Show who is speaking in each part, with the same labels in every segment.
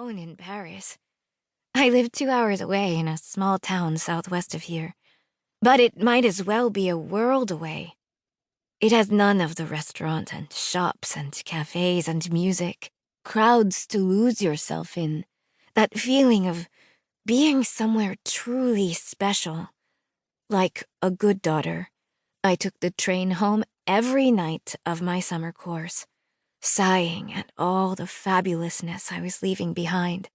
Speaker 1: alone in Paris. I live 2 hours away in a small town southwest of here, but it might as well be a world away. It has none of the restaurants and shops and cafes and music, crowds to lose yourself in, that feeling of being somewhere truly special. Like a good daughter, I took the train home every night of my summer course, sighing at all the fabulousness I was leaving behind.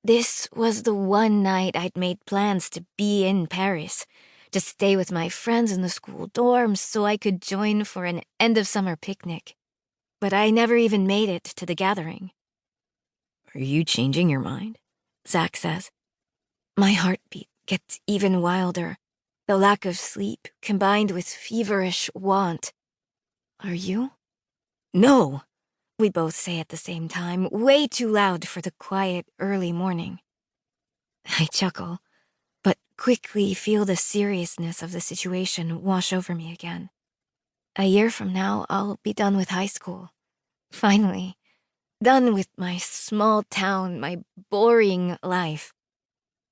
Speaker 1: This was the one night I'd made plans to be in Paris, to stay with my friends in the school dorms so I could join for an end-of-summer picnic. But I never even made it to the gathering. "Are you changing your mind?" Zach says. My heartbeat gets even wilder, the lack of sleep combined with feverish want. "Are you?" "No!" we both say at the same time, way too loud for the quiet, early morning. I chuckle, but quickly feel the seriousness of the situation wash over me again. A year from now, I'll be done with high school. Finally, done with my small town, my boring life.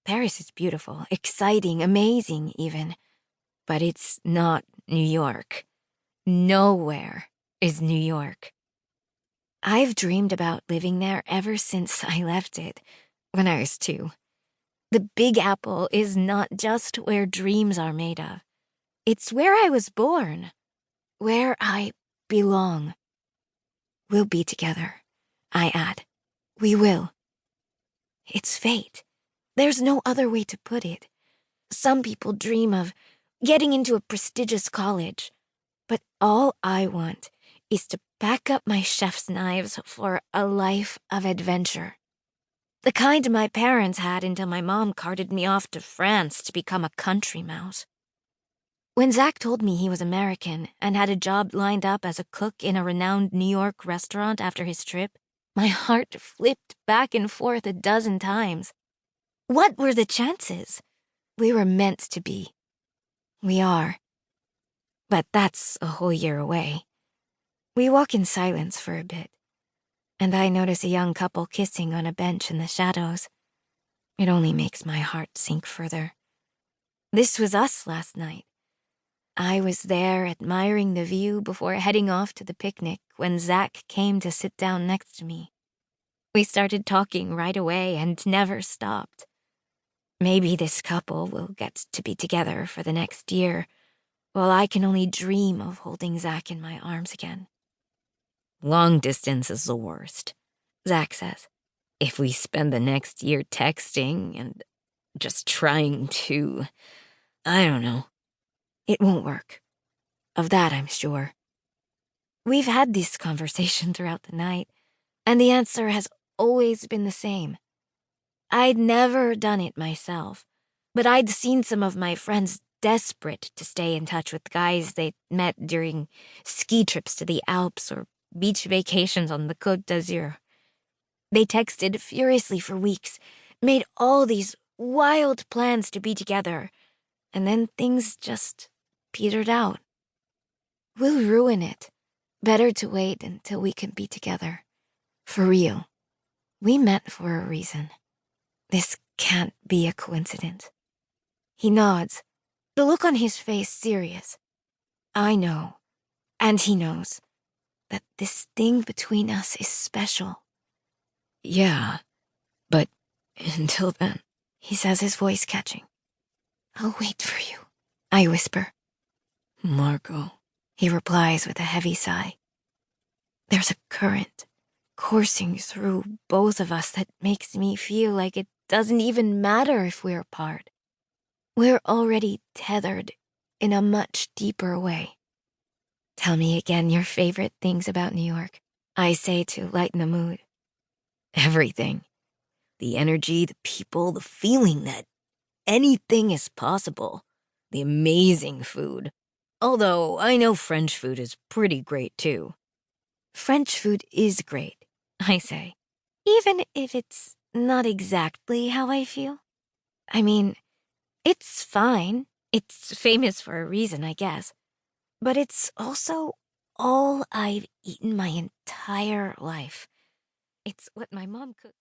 Speaker 1: Paris is beautiful, exciting, amazing even, but it's not New York. Nowhere is New York. I've dreamed about living there ever since I left it, when I was 2. The Big Apple is not just where dreams are made of. It's where I was born, where I belong. We'll be together, I add. We will. It's fate. There's no other way to put it. Some people dream of getting into a prestigious college, but all I want is to pack up my chef's knives for a life of adventure. The kind my parents had until my mom carted me off to France to become a country mouse. When Zach told me he was American and had a job lined up as a cook in a renowned New York restaurant after his trip, my heart flipped back and forth a dozen times. What were the chances? We were meant to be. We are. But that's a whole year away. We walk in silence for a bit, and I notice a young couple kissing on a bench in the shadows. It only makes my heart sink further. This was us last night. I was there admiring the view before heading off to the picnic when Zach came to sit down next to me. We started talking right away and never stopped. Maybe this couple will get to be together for the next year, while I can only dream of holding Zach in my arms again. "Long distance is the worst," Zach says. "If we spend the next year texting and just trying to, I don't know, it won't work. Of that I'm sure." We've had this conversation throughout the night, and the answer has always been the same. I'd never done it myself, but I'd seen some of my friends desperate to stay in touch with guys they'd met during ski trips to the Alps or beach vacations on the Côte d'Azur. They texted furiously for weeks, made all these wild plans to be together, and then things just petered out. We'll ruin it. Better to wait until we can be together. For real. We met for a reason. This can't be a coincidence. He nods, the look on his face serious. I know, and he knows, that this thing between us is special. "Yeah, but until then," he says, his voice catching. "I'll wait for you," I whisper. "Margot," he replies with a heavy sigh. There's a current coursing through both of us that makes me feel like it doesn't even matter if we're apart. We're already tethered in a much deeper way. "Tell me again your favorite things about New York," I say to lighten the mood. "Everything. The energy, the people, the feeling that anything is possible. The amazing food. Although I know French food is pretty great too." "French food is great," I say, even if it's not exactly how I feel. I mean, it's fine. It's famous for a reason, I guess. But it's also all I've eaten my entire life. It's what my mom cooks.